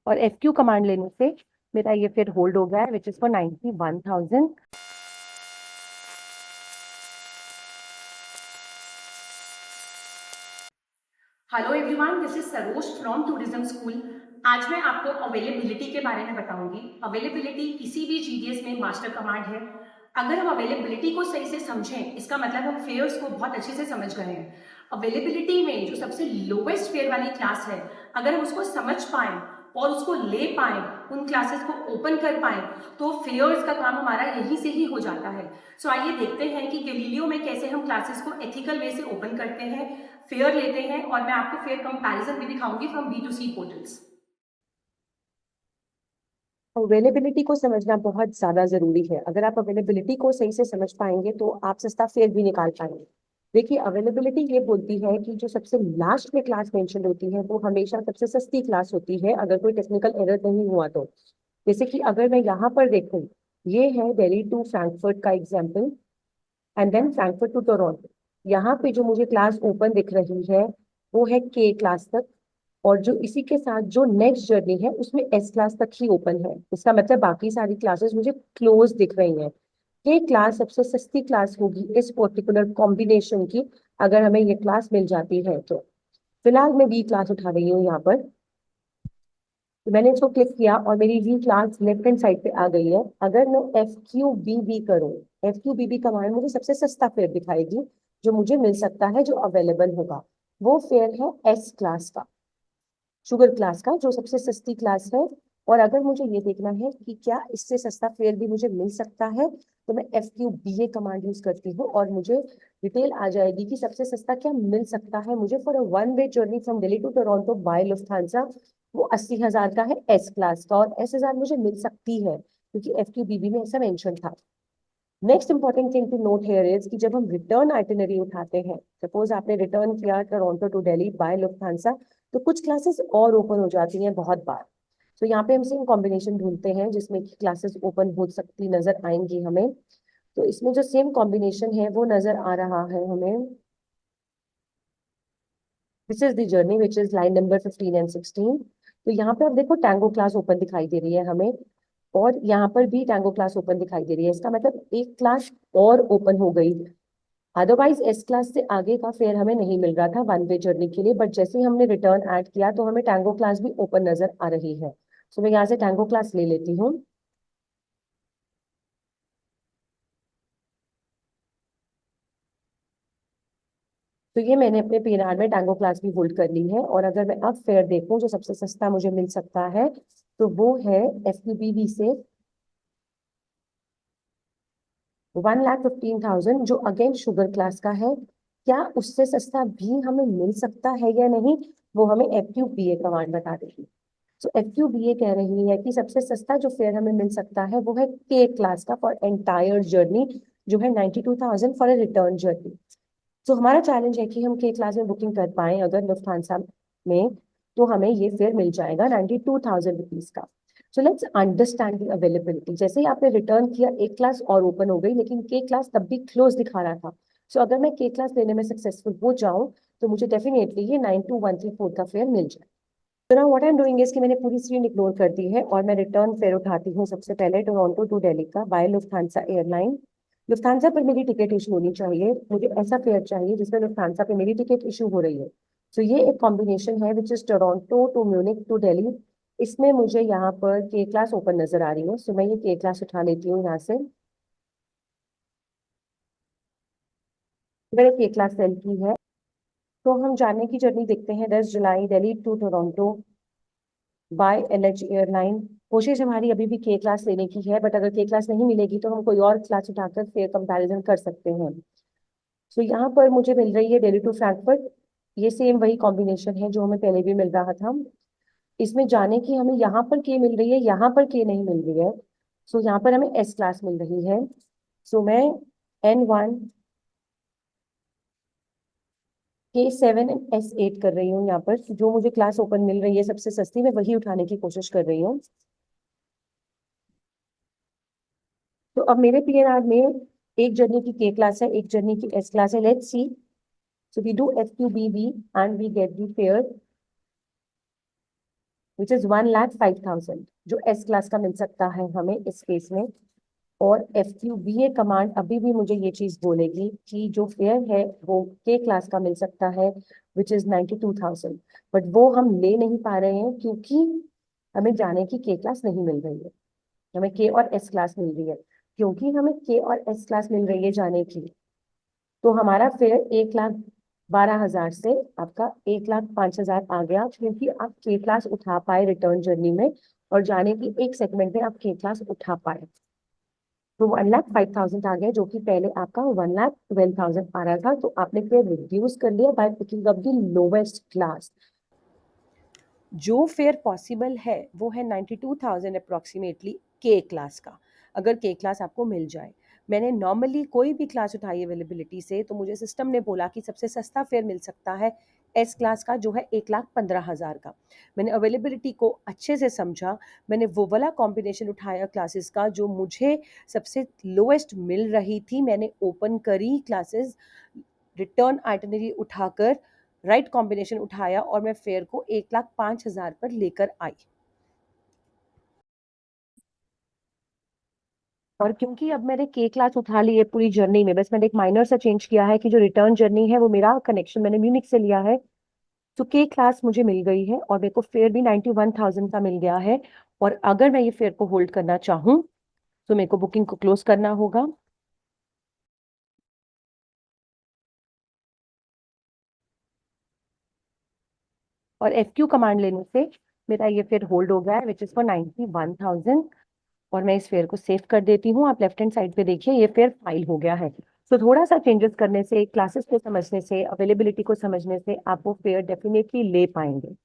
और FQ command लेने से मेरा ये फिर होल्ड हो गया है, which is for 91,000। Hello everyone, this is Saroj from tourism school. आज मैं आपको अवेलेबिलिटी के बारे में बताऊंगी। अवेलेबिलिटी किसी भी जीडीएस में मास्टर कमांड है। अगर हम अवेलेबिलिटी को सही से समझें, इसका मतलब हम फेयर्स को बहुत अच्छे से समझ गए हैं। अवेलेबिलिटी में जो सबसे लोवेस्ट फेयर वाली क्लास है, अगर हम उसको समझ पाए और उसको ले पाए, उन क्लासेस को ओपन कर पाए, तो फेयर्स का काम हमारा यहीं से ही हो जाता है। सो आइए देखते हैं कि गैलीलियो में कैसे हम क्लासेस को एथिकल वे से ओपन करते हैं, फेयर लेते हैं, और मैं आपको फेयर कंपैरिजन भी दिखाऊंगी फ्रॉम B2C पोर्टल्स। अवेलेबिलिटी को समझना बहुत ज्यादा जरूरी है। अगर आप अवेलेबिलिटी को सही से समझ पाएंगे तो आप सस्ता फेयर भी निकाल पाएंगे। देखिए, अवेलेबिलिटी ये बोलती है कि जो सबसे लास्ट में क्लास मेंशन होती है वो हमेशा सबसे सस्ती क्लास होती है, अगर कोई टेक्निकल एरर नहीं हुआ तो। जैसे कि अगर मैं यहाँ पर देखूं, ये है दिल्ली टू फ्रैंकफर्ट का example, and then Frankfurt to Toronto. यहाँ पे जो मुझे क्लास ओपन दिख रही है वो है के क्लास तक, और जो इसी के साथ जो नेक्स्ट जर्नी है उसमें एस क्लास तक ही ओपन है। इसका मतलब बाकी सारी क्लासेस मुझे क्लोज दिख रही हैं। ये क्लास सबसे सस्ती क्लास होगी इस पर्टिकुलर कॉम्बिनेशन की, अगर हमें ये क्लास मिल जाती है तो। फिलहाल मैं बी क्लास उठा रही हूँ यहाँ पर। तो मैंने इसको क्लिक किया और मेरी V class left hand side पे आ गई है। अगर मैं FQBB करूँ, FQBB कमांड मुझे सबसे सस्ता फेयर दिखाएगी जो मुझे मिल सकता है, जो अवेलेबल होगा। वो फेयर है एस क्लास का, शुगर क्लास का, जो सबसे सस्ती क्लास है। और अगर मुझे ये देखना है कि क्या इससे सस्ता फेयर भी मुझे मिल सकता है, तो मैं FQBA कमांड यूज करती हूँ और मुझे डिटेल आ जाएगी कि सबसे सस्ता क्या मिल सकता है मुझे for a one way journey from Delhi to Toronto by Lufthansa. वो 80,000 का है एस क्लास का, और 80,000 मुझे मिल सकती है क्योंकि FQBB में ऐसा मेंशन था। Next important thing to note here is कि जब हम रिटर्न आइटिनरी उठाते हैं, सपोज आपने रिटर्न किया Toronto to Delhi by Lufthansa, तो कुछ क्लासेस और ओपन हो जाती हैं बहुत बार। तो यहाँ पे हम सेम कॉम्बिनेशन ढूंढते हैं जिसमें कि क्लासेस ओपन हो सकती नजर आएंगी हमें। तो इसमें जो सेम कॉम्बिनेशन है वो नजर आ रहा है हमें। This is the journey which is line number 15 and 16। तो यहाँ पे आप देखो टैंगो क्लास ओपन दिखाई दे रही है हमें, और यहाँ पर भी टैंगो क्लास ओपन दिखाई दे रही है। इसका मतलब एक क्लास और ओपन हो गई। अदरवाइज एस क्लास से आगे का फेयर हमें नहीं मिल रहा था वन वे जर्नी के लिए, बट जैसे ही हमने रिटर्न ऐड किया तो हमें टैंगो क्लास भी ओपन नजर आ रही है। सो मैं यहाँ से टैंगो क्लास ले लेती हूँ। तो ये मैंने अपने पीएनआर में टैंगो क्लास भी होल्ड कर ली है। और अगर मैं अब फेयर देखूं जो सबसे सस्ता मुझे मिल सकता है, तो वो है FQBB से 1,15,000, जो अगेन शुगर क्लास का है। क्या उससे सस्ता भी हमें मिल सकता है या नहीं, वो हमें FQBA कमांड बता देगी। तो FQBA कह रही है कि सबसे सस्ता जो फेयर हमें मिल सकता है वो है के क्लास का फॉर एंटायर जर्नी, जो है 92,000 फॉर ए रिटर्न जर्नी। तो हमारा चैलेंज है कि हम के क्लास में बुकिंग कर पाए अगर लुफ्थांसा में, तो हमें ये फेयर मिल जाएगा 92,000 रुपीज का। So let's understand the availability. जैसे ही आपने रिटर्न किया एक क्लास और ओपन हो गई, लेकिन के क्लास तब भी क्लोज दिखा रहा था। सो अगर मैं के क्लास लेने में सक्सेसफुल हो जाऊं तो मुझे डेफिनेटली ये 92,134 का फेयर मिल जाए। तो ना what I am doing is कि मैंने पूरी स्क्रीन इग्नोर कर दी है और मैं रिटर्न फेयर उठाती हूँ सबसे पहले टोरंटो टू दिल्ली का बाय लुफ्थांसा एयरलाइन। लुफ्थांसा पर मेरी टिकट इशू होनी चाहिए, मुझे ऐसा फेयर चाहिए जिसमें लुफ्थांसा पे मेरी टिकट इशू हो रही है। तो ये एक कॉम्बिनेशन है which is Toronto to Munich to Delhi. इसमें मुझे यहाँ पर के क्लास ओपन नजर आ रही है, सो मैं ये के क्लास उठा लेती हूँ यहाँ से। मैंने के क्लास सेल की है। तो हम जाने की जर्नी देखते हैं, 10 जुलाई Delhi to Toronto by LH airline. कोशिश हमारी अभी भी के क्लास लेने की है, बट अगर के क्लास नहीं मिलेगी तो हम कोई और क्लास उठाकर फेयर कंपैरिजन कर सकते हैं। सो यहाँ पर मुझे मिल रही है दिल्ली टू फ्रैंकफर्ट। ये सेम वही कॉम्बिनेशन है जो हमें पहले भी मिल रहा था। इसमें जाने की हमें यहाँ पर के मिल रही है, यहाँ पर के नहीं मिल रही है। सो यहाँ पर हमें एस क्लास मिल रही है। सो मैं N1 K7 S8 कर रही हूँ यहाँ पर। जो मुझे क्लास ओपन मिल रही है सबसे सस्ती, मैं वही उठाने की कोशिश कर रही हूँ। तो अब मेरे पीएनआर में एक जर्नी की के क्लास है, एक जर्नी की एस क्लास है। Let's see. So we do FQBB and we get the fare. Which is 1,05,000 जो एस क्लास का मिल सकता है हमें इस केस में। और FQBA कमांड अभी भी मुझे ये चीज बोलेगी कि जो फेयर है वो के क्लास का मिल सकता है विच इज 92,000, बट वो हम ले नहीं पा रहे हैं क्योंकि हमें जाने की के क्लास नहीं मिल रही है, हमें के और एस क्लास मिल रही है। क्योंकि हमें के और एस क्लास मिल रही है जाने की, तो हमारा फेयर 1,12,000 से आपका 1,05,000 आ गया, क्योंकि आप के क्लास उठा पाए रिटर्न जर्नी में और जाने की एक सेगमेंट में आप के क्लास उठा पाए। तो 1,05,000 आ गया, जो कि पहले आपका 1,12,000 आ रहा था। तो आपने फिर रिड्यूस कर लिया by picking up the lowest class. जो फेयर पॉसिबल है वो है 92,000 अप्रॉक्सीमेटली के क्लास का, अगर के क्लास आपको मिल जाए। मैंने नॉर्मली कोई भी क्लास उठाई अवेलेबिलिटी से, तो मुझे सिस्टम ने बोला कि सबसे सस्ता फेयर मिल सकता है एस क्लास का, जो है 1,15,000 का। मैंने अवेलेबिलिटी को अच्छे से समझा, मैंने वो वाला कॉम्बिनेशन उठाया क्लासेस का जो मुझे सबसे लोएस्ट मिल रही थी। मैंने ओपन करी क्लासेस, रिटर्न आइटनरी उठाकर राइट कॉम्बिनेशन उठाया और मैं फेयर को 1,05,000 पर लेकर आई। और क्योंकि अब मैंने के क्लास उठा ली है पूरी जर्नी में, बस मैंने एक माइनर सा चेंज किया है कि जो रिटर्न जर्नी है वो मेरा कनेक्शन मैंने म्यूनिक से लिया है, तो के क्लास मुझे मिल गई है और मेरे को फेयर भी 91,000 का मिल गया है। और अगर मैं ये फेयर को होल्ड करना चाहूँ तो मेरे को बुकिंग को क्लोज करना होगा। और FQ कमांड लेने से मेरा ये फेयर होल्ड हो गया है विच इज फॉर 91,000। और मैं इस फेयर को सेव कर देती हूँ। आप लेफ्ट हैंड साइड पे देखिए ये फेयर फाइल हो गया है। तो थोड़ा सा चेंजेस करने से, क्लासेस को समझने से, अवेलेबिलिटी को समझने से आप वो फेयर डेफिनेटली ले पाएंगे।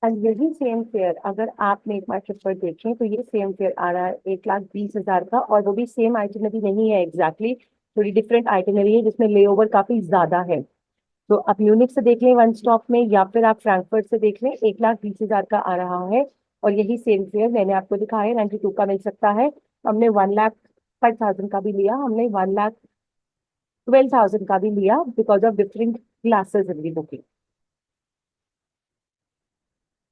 और यही सेम फेयर अगर आप मेक माई ट्रिप पर देखें तो ये सेम फेयर आ रहा है 1,20,000 का, और वो भी सेम आइटिनरी नहीं है एग्जैक्टली, थोड़ी डिफरेंट आइटिनरी है जिसमें लेओवर काफी ज्यादा है। तो आप म्यूनिक से देख लें वन स्टॉप में, या फिर आप फ्रैंकफर्ट से देख लें, 1,20,000 का आ रहा है। और यही सेम फेयर मैंने आपको दिखाया है 92 का मिल सकता है। हमने 1,05,000 का भी लिया, हमने 1,12,000 का भी लिया, because of different classes in the booking.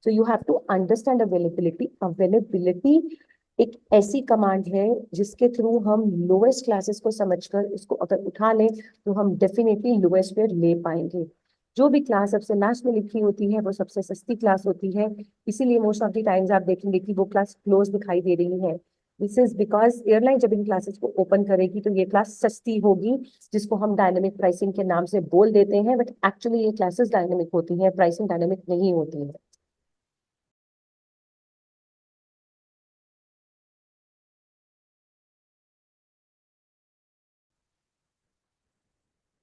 So you have to understand availability. Availability एक ऐसी कमांड है जिसके थ्रू हम लोएस्ट क्लासेस को समझकर इसको अगर उठा लें तो हम डेफिनेटली लोएस्ट फेयर ले पाएंगे। जो भी क्लास सबसे लास्ट में लिखी होती है वो सबसे सस्ती क्लास होती है, इसीलिए मोस्ट ऑफ द टाइम्स आप देखेंगे कि वो क्लास क्लोज दिखाई दे रही है। दिस इज बिकॉज एयरलाइन जब इन क्लासेस को ओपन करेगी तो ये क्लास सस्ती होगी, जिसको हम डायनेमिक प्राइसिंग के नाम से बोल देते हैं, बट एक्चुअली ये क्लासेस डायनेमिक होती हैं, प्राइसिंग डायनेमिक नहीं होती है।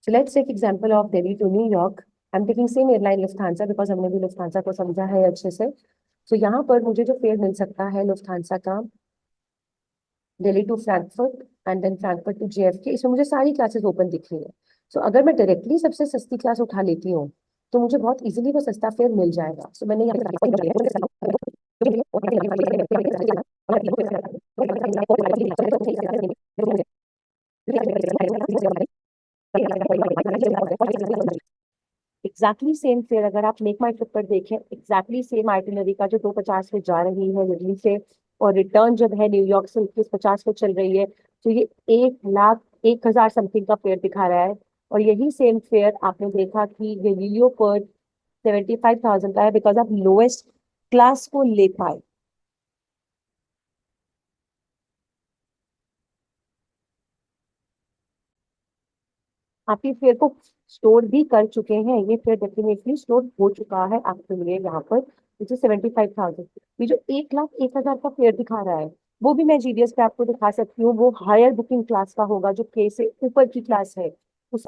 So let's take example of Delhi to New York. I'm taking same airline Lufthansa because हमने भी Lufthansa को समझा है अच्छे से। तो यहाँ पर मुझे जो फेयर मिल सकता है Lufthansa का, Delhi to Frankfurt and then Frankfurt to JFK, इसमें मुझे सारी क्लासेस ओपन दिख रही है। सो अगर मैं डायरेक्टली सबसे सस्ती क्लास उठा लेती हूँ तो मुझे बहुत इजीली वो सस्ता फेयर मिल जाएगा। सो मैंने एग्जैक्टली सेम फेयर अगर आप मेक माई ट्रिप पर देखें, एग्जैक्टली सेम आइटिनरी का जो 250 पे जा रही है दिल्ली से, और रिटर्न जब है न्यूयॉर्क से 2150 पे चल रही है, तो ये 1,01,000 समथिंग का फेयर दिखा रहा है। और यही सेम फेयर आपने देखा कि गैलीलियो पर 75,000 का है, बिकॉज आप लोएस्ट क्लास को ले पाए। आप ये फेयर को स्टोर भी कर चुके हैं, ये फेयर डेफिनेटली स्टोर हो चुका है आपके लिए यहाँ पर, विच इज 75,000। ये जो 1,01,000 का फेयर दिखा रहा है वो भी मैं GDS पे आपको दिखा सकती हूँ, वो हायर बुकिंग क्लास का होगा, जो के से ऊपर की क्लास है उस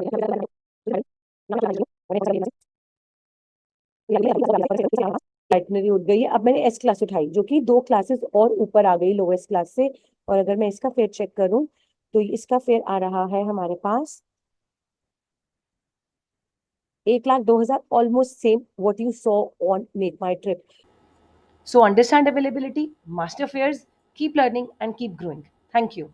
आइटनरी उठ गई है। अब मैंने एस क्लास उठाई जो कि 2 क्लासेस और ऊपर आ गई लोएस्ट क्लास से। और अगर मैं इसका फेयर चेक करूं तो इसका फेयर आ रहा है हमारे पास 1,02,000, almost same what you saw on Make My Trip. So understand availability, master fares, keep learning and keep growing. Thank you.